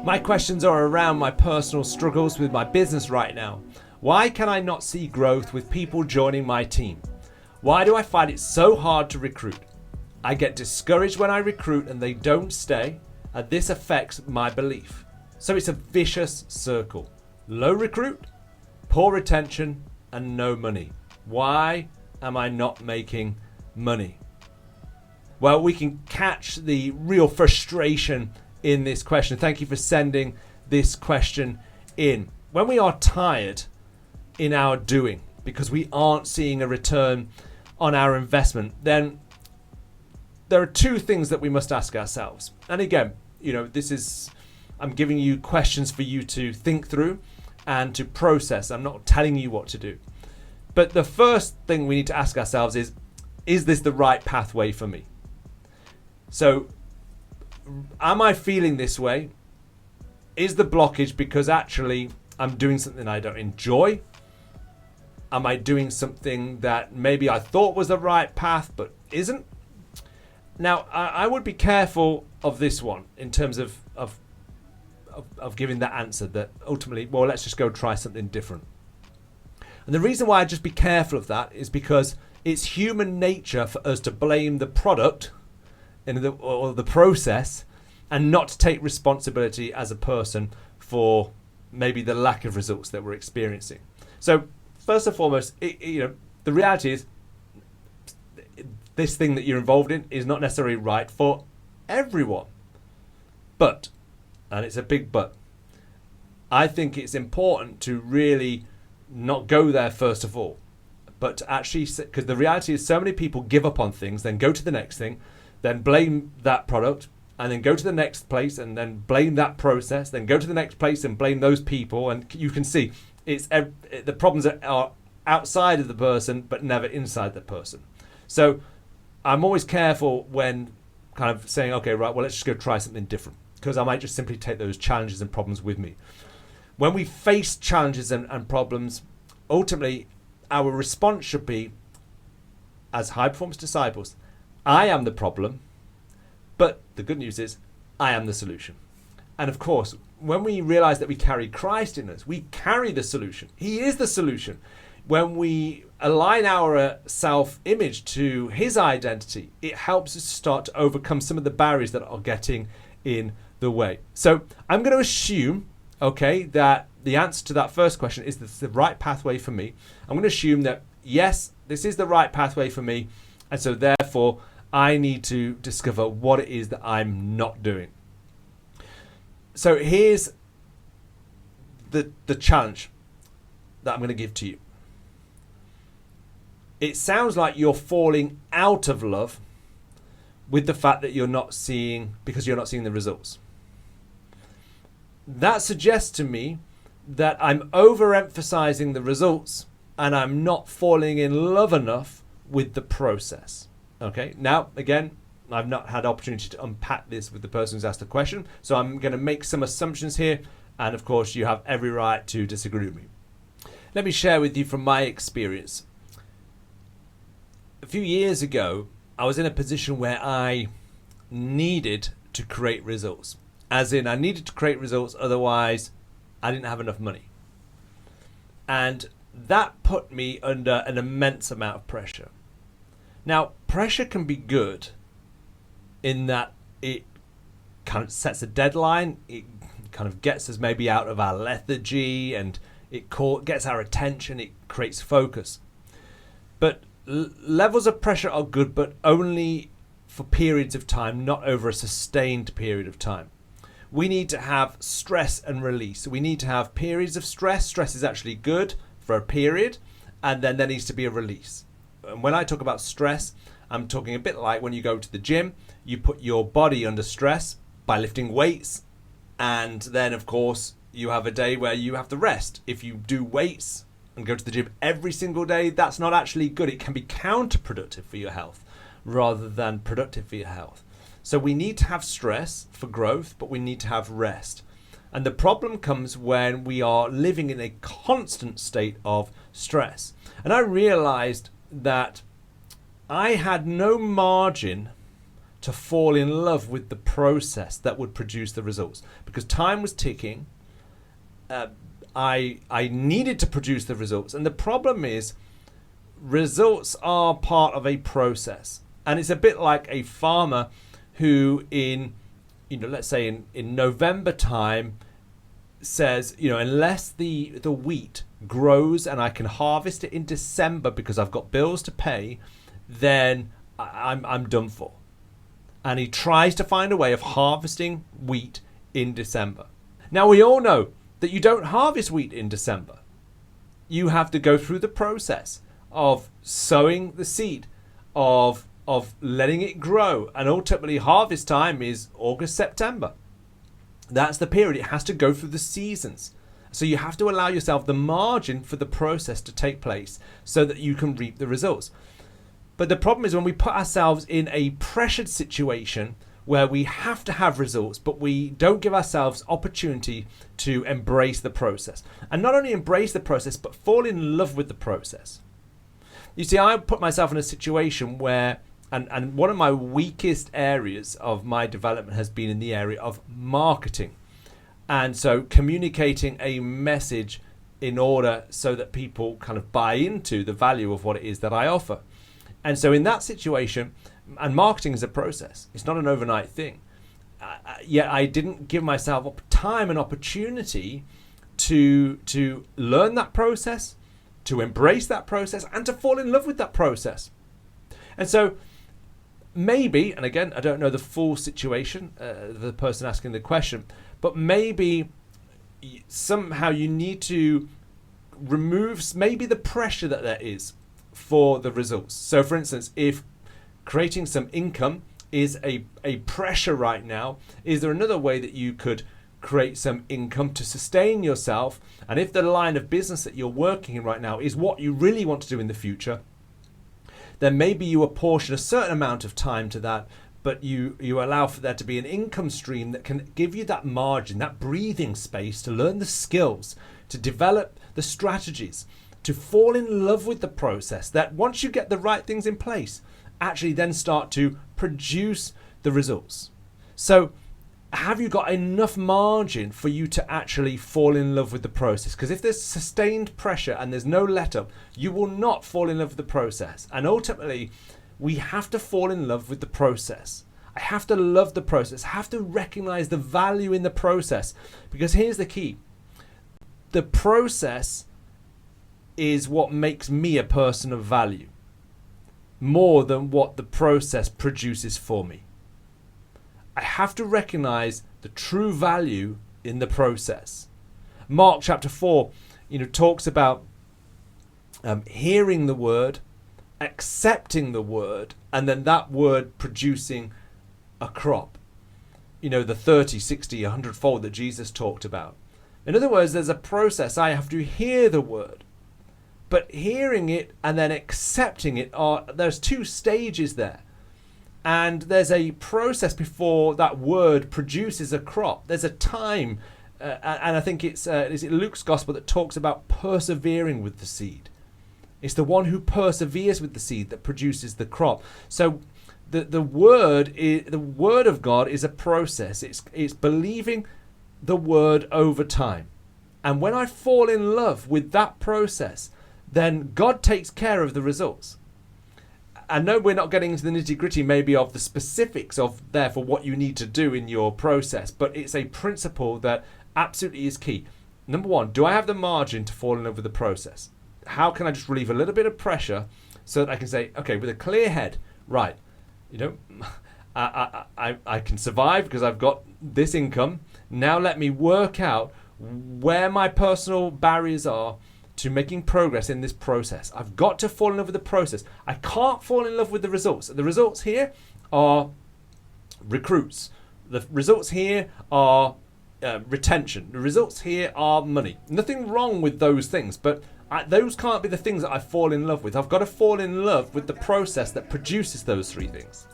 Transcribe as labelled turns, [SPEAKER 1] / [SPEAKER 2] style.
[SPEAKER 1] My questions are around my personal struggles with my business right now. Why can I not see growth with people joining my team? Why do I find it so hard to recruit? I get discouraged when I recruit and they don't stay, and this affects my belief. So it's a vicious circle. Low recruit, poor retention, and no money. Why am I not making money? Well, we can catch the real frustration in this question. Thank you for sending this question in. When we are tired in our doing because we aren't seeing a return on our investment, then there are two things that we must ask ourselves. And again, I'm giving you questions for you to think through and to process. I'm not telling you what to do. But the first thing we need to ask ourselves is this the right pathway for me? So, am I feeling this way? Is the blockage because actually I'm doing something I don't enjoy? Am I doing something that maybe I thought was the right path but isn't? Now, I would be careful of this one in terms of giving that answer that ultimately, well, let's just go try something different. And the reason why I'd just be careful of that is because it's human nature for us to blame the product or the process and not to take responsibility as a person for maybe the lack of results that we're experiencing. So first and foremost, the reality is this thing that you're involved in is not necessarily right for everyone. But, and it's a big but, I think it's important to really not go there first of all, but to actually, because the reality is so many people give up on things, then go to the next thing, then blame that product, and then go to the next place and then blame that process, then go to the next place and blame those people. And you can see the problems are outside of the person, but never inside the person. So I'm always careful when kind of saying, okay, right, well, let's just go try something different, because I might just simply take those challenges and problems with me. When we face challenges and problems, ultimately our response should be, as high performance disciples, I am the problem, but the good news is I am the solution. And of course, when we realize that we carry Christ in us, we carry the solution. He is the solution. When we align our self-image to his identity, it helps us start to overcome some of the barriers that are getting in the way. So I'm going to assume, okay, that the answer to that first question is this the right pathway for me. I'm going to assume that, yes, this is the right pathway for me. And so therefore, I need to discover what it is that I'm not doing. So here's the challenge that I'm going to give to you. It sounds like you're falling out of love with the fact that you're not seeing the results. That suggests to me that I'm overemphasizing the results and I'm not falling in love enough with the process. Okay, now again, I've not had opportunity to unpack this with the person who's asked the question, so I'm going to make some assumptions here, and of course you have every right to disagree with me. Let me share with you from my experience. A few years ago, I was in a position where I needed to create results. As in, I needed to create results, otherwise I didn't have enough money. And that put me under an immense amount of pressure. Now, pressure can be good in that it kind of sets a deadline, it kind of gets us maybe out of our lethargy, and it gets our attention, it creates focus. But levels of pressure are good, but only for periods of time, not over a sustained period of time. We need to have stress and release. We need to have periods of stress. Stress is actually good for a period, and then there needs to be a release. And when I talk about stress, I'm talking a bit like when you go to the gym, you put your body under stress by lifting weights, and then of course you have a day where you have to rest. If you do weights and go to the gym every single day, that's not actually good. It can be counterproductive for your health rather than productive for your health. So we need to have stress for growth, but we need to have rest. And the problem comes when we are living in a constant state of stress. And I realized that I had no margin to fall in love with the process that would produce the results, because time was ticking. I needed to produce the results, and the problem is results are part of a process, and it's a bit like a farmer who let's say in November time says, unless the wheat grows and I can harvest it in December because I've got bills to pay, then I'm done for. And he tries to find a way of harvesting wheat in December. Now, we all know that you don't harvest wheat in December. You have to go through the process of sowing the seed, of letting it grow, and ultimately harvest time is August, September. That's the period. It has to go through the seasons. So you have to allow yourself the margin for the process to take place so that you can reap the results. But the problem is when we put ourselves in a pressured situation where we have to have results, but we don't give ourselves opportunity to embrace the process. And not only embrace the process, but fall in love with the process. You see, I put myself in a situation where, and one of my weakest areas of my development has been in the area of marketing. And so communicating a message in order so that people kind of buy into the value of what it is that I offer. And so in that situation, and marketing is a process, it's not an overnight thing. Yet I didn't give myself time and opportunity to learn that process, to embrace that process, and to fall in love with that process. And so maybe, and again, I don't know the full situation, the person asking the question, but maybe somehow you need to remove maybe the pressure that there is for the results. So for instance, if creating some income is a pressure right now, is there another way that you could create some income to sustain yourself? And if the line of business that you're working in right now is what you really want to do in the future, then maybe you apportion a certain amount of time to that, but you allow for there to be an income stream that can give you that margin, that breathing space to learn the skills, to develop the strategies, to fall in love with the process, that once you get the right things in place, actually then start to produce the results. So have you got enough margin for you to actually fall in love with the process? Because if there's sustained pressure and there's no let up, you will not fall in love with the process. And ultimately, we have to fall in love with the process. I have to love the process. I have to recognize the value in the process. Because here's the key. The process is what makes me a person of value, more than what the process produces for me. I have to recognize the true value in the process. Mark chapter 4, talks about hearing the word, accepting the word, and then that word producing a crop. The 30, 60, 100-fold that Jesus talked about. In other words, there's a process. I have to hear the word. But hearing it and then accepting it, there's two stages there. And there's a process before that word produces a crop. There's a time, and I think is it Luke's gospel that talks about persevering with the seed. It's the one who perseveres with the seed that produces the crop. So the word of God is a process. It's believing the word over time. And when I fall in love with that process, then God takes care of the results. I know we're not getting into the nitty-gritty maybe of the specifics of therefore what you need to do in your process, but it's a principle that absolutely is key. Number one, do I have the margin to fall in love with the process? How can I just relieve a little bit of pressure so that I can say, okay, with a clear head, right, I can survive because I've got this income. Now let me work out where my personal barriers are to making progress in this process. I've got to fall in love with the process. I can't fall in love with the results. The results here are recruits. The results here are retention. The results here are money. Nothing wrong with those things, but those can't be the things that I fall in love with. I've got to fall in love with the process that produces those three things.